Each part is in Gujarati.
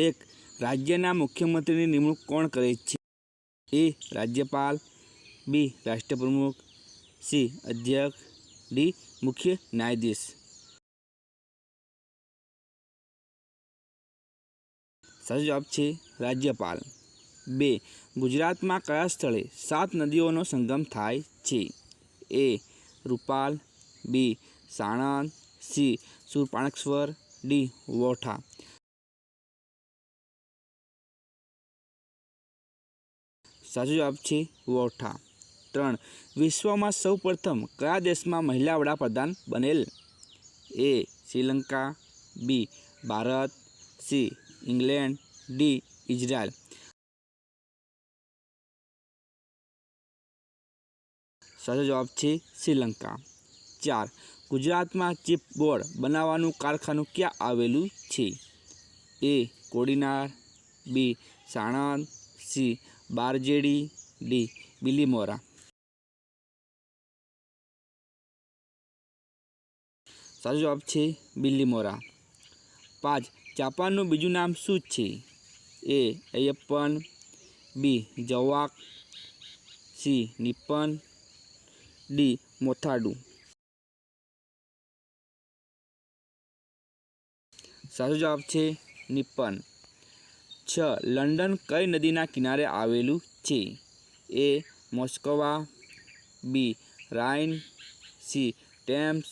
એક રાજ્યના મુખ્યમંત્રીની નિમણૂક કોણ કરે છે? એ રાજ્યપાલ, બી રાષ્ટ્રપ્રમુખ, સી અધ્યક્ષ, ડી મુખ્ય ન્યાયાધીશ. સાચો જવાબ છે રાજ્યપાલ. 2. ગુજરાતમાં કયા સ્થળે 7 નદીઓનો સંગમ થાય છે? એ રૂપાલ, બી સાણંદ, સી શૂરપાણેશ્વર, ડી વોઠા. સાચો જવાબ છે વોઠા. 3. વિશ્વમાં સૌપ્રથમ કયા દેશમાં મહિલા વડાપ્રધાન બનેલ? A Sri Lanka, B Bharat, C England, D Israel. સાચો જવાબ છે શ્રીલંકા. 4. ગુજરાતમાં ચીપ બોર્ડ બનાવવાનું કારખાનું ક્યાં આવેલું છે? એ કોડીનાર, બી સાણંદ, સી બારજેડી, ડી બિલીમોરા. સાચો જવાબ છે બિલીમોરા. 5. જાપાનનું બીજું નામ શું છે? એ અયપ્પન, બી જવાક, સી નિપ્પન, ડી મોથાડુ. સાચો જવાબ છે નિપ્પન. 6. લંડન કઈ નદીના કિનારે આવેલું છે? એ મોસ્કવા, બી Rhein, C Thames,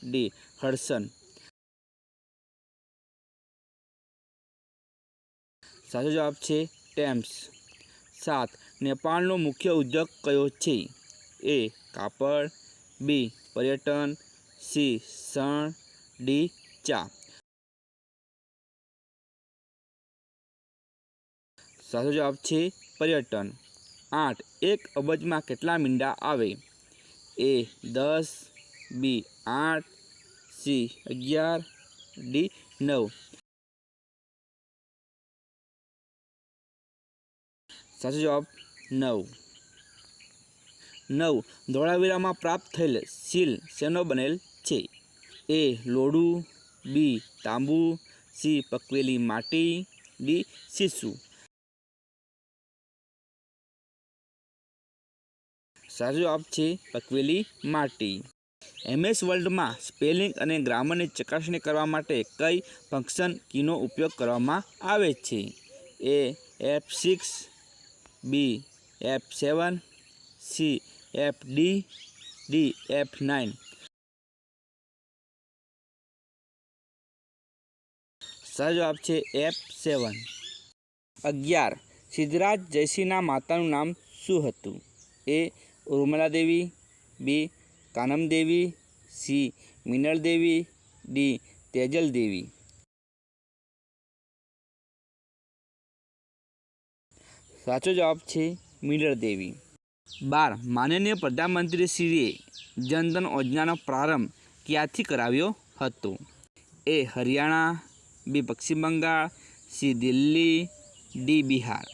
D Hudson. સાચો જવાબ છે ટેમ્સ. 7. નેપાળનો મુખ્ય ઉદ્યોગ કયો છે? એ કાપડ, બી પર્યટન, સી શણ, ડી ચા. સાચો જવાબ છે પર્યટન. 8. 1 અબજમાં કેટલા મીંડા આવે? એ 10, બી 8, સી 11, ડી 9. સાચો જવાબ 9. 9. ધોળાવીરામાં પ્રાપ્ત થયેલ સીલ શેનો બનેલ છે? એ લોડું, બી તાંબુ, સી પકવેલી માટી, ડી સીસું. સાચો જવાબ છે પકવેલી માટી. MS વર્લ્ડમાં સ્પેલિંગ અને ગ્રામરની ચકાસણી કરવા માટે કઈ ફંક્શન કીનો ઉપયોગ કરવામાં આવે છે? એ F6, બી F7, C FD, D F9. સાચો જવાબ છે F7. 11. સિદ્ધરાજ જયસિંહના માતાનું નામ શું હતું? એ ઉર્મિલા દેવી, બી કાનમ દેવી, સી મિનળ દેવી, ડી તેજલ દેવી. સાચો જવાબ છે મિનળ દેવી. 12. માનનીય પ્રધાનમંત્રીશ્રીએ જનધન યોજનાનો પ્રારંભ ક્યાંથી કરાવ્યો હતો? એ હરિયાણા, બી પશ્ચિમ બંગાળ, સી દિલ્હી, ડી બિહાર.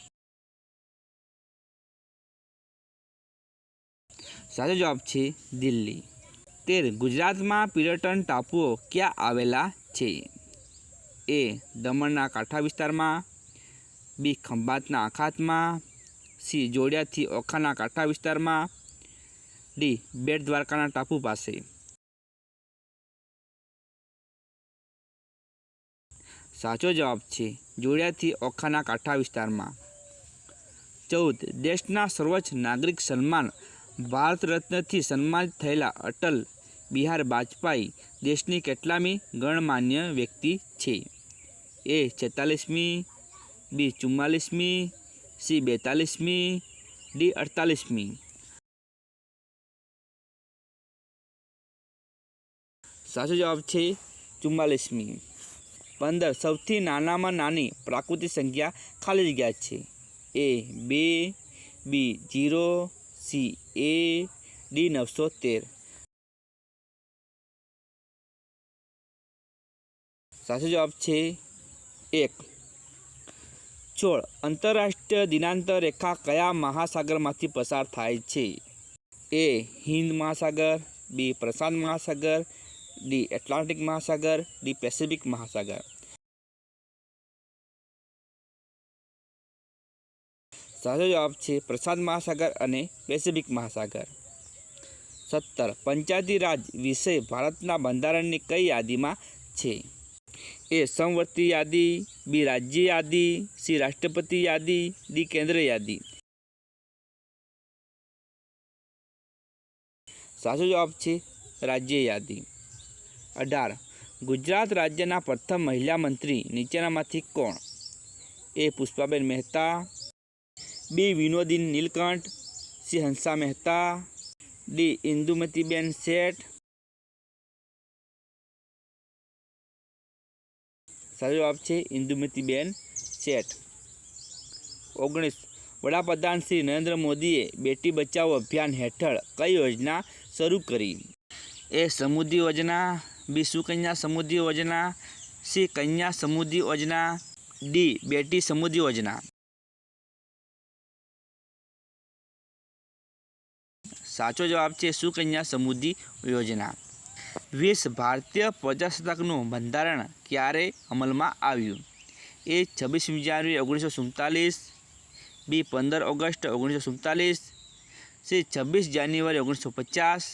સાચો જવાબ છે દિલ્હી. 13. ગુજરાતમાં પર્યટન ટાપુઓ ક્યાં આવેલા છે? એ દમણના કાંઠા વિસ્તારમાં, બી ખંભાતના અખાતમાં, સી જોડિયાથી ઓખાના કાંઠા વિસ્તારમાં, ડી બેટ દ્વારકાના ટાપુ પાસે. સાચો જવાબ છે જોડિયાથી ઓખાના કાંઠા વિસ્તારમાં. 14. દેશના સર્વોચ્ચ નાગરિક સન્માન ભારત રત્નથી સન્માનિત થયેલા અટલ બિહારી વાજપેયી દેશની કેટલામી ગણમાન્ય વ્યક્તિ છે? એ 46મી, બી 44મી, સી 42મી, ડી 48મી. સાચો જવાબ છે 44મી. 15. સૌથી નાનામાં નાની પ્રાકૃતિક સંખ્યા ખાલી જગ્યા છે? એ 2, બી 0, સી એ, ડી 913. સાચો જવાબ છે 1. 16. આંતરરાષ્ટ્રીય દિનાંત રેખા કયા મહાસાગરમાંથી પસાર થાય છે? એ હિન્દ મહાસાગર, બી પ્રશાંત મહાસાગર, ડી એટલાન્ટિક મહાસાગર, ડી પેસિફિક મહાસાગર. સાચો જવાબ છે પ્રશાંત મહાસાગર અને પેસિફિક મહાસાગર। 17 પંચાયતી રાજ વિષય ભારતના બંધારણની કઈ યાદીમાં છે? એ સમવર્તી યાદી, બી રાજ્ય યાદી, સી રાષ્ટ્રપતિ યાદી, ડી કેન્દ્ર યાદી। સાચો જવાબ છે રાજ્ય યાદી। 18 ગુજરાત રાજ્યના પ્રથમ મહિલા મંત્રી નીચેનામાંથી કોણ? એ પુષ્પાબેન મહેતા, બી વિનોદિની નીલકંઠ, સી હંસા મહેતા, ડી ઇન્દુમતીબેન શેઠ। સાચો જવાબ છે ઇન્દુમતીબેન શેઠ। 19 વડાપ્રધાન શ્રી નરેન્દ્ર મોદીએ બેટી બચાવો અભિયાન હેઠળ કઈ યોજના શરૂ કરી? એ સમૃદ્ધિ યોજના, બી સુકન્યા સમૃદ્ધિ યોજના, સી કન્યા સમૃદ્ધિ યોજના, ડી બેટી સમૃદ્ધિ યોજના। સાચો જવાબ છે સુકન્યા સમૃદ્ધિ યોજના। 20 ભારતીય પ્રજાસત્તાકનું બંધારણ ક્યારે અમલમાં આવ્યું? એ 26 જાન્યુઆરી 1947, બી 15 ઓગસ્ટ 1947, સી 26 જાન્યુઆરી 1950,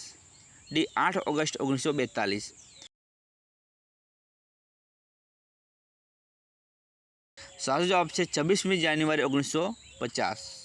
ડી 8 ઓગસ્ટ 1942। સાચો જવાબ છે 26 જાન્યુઆરી 1950।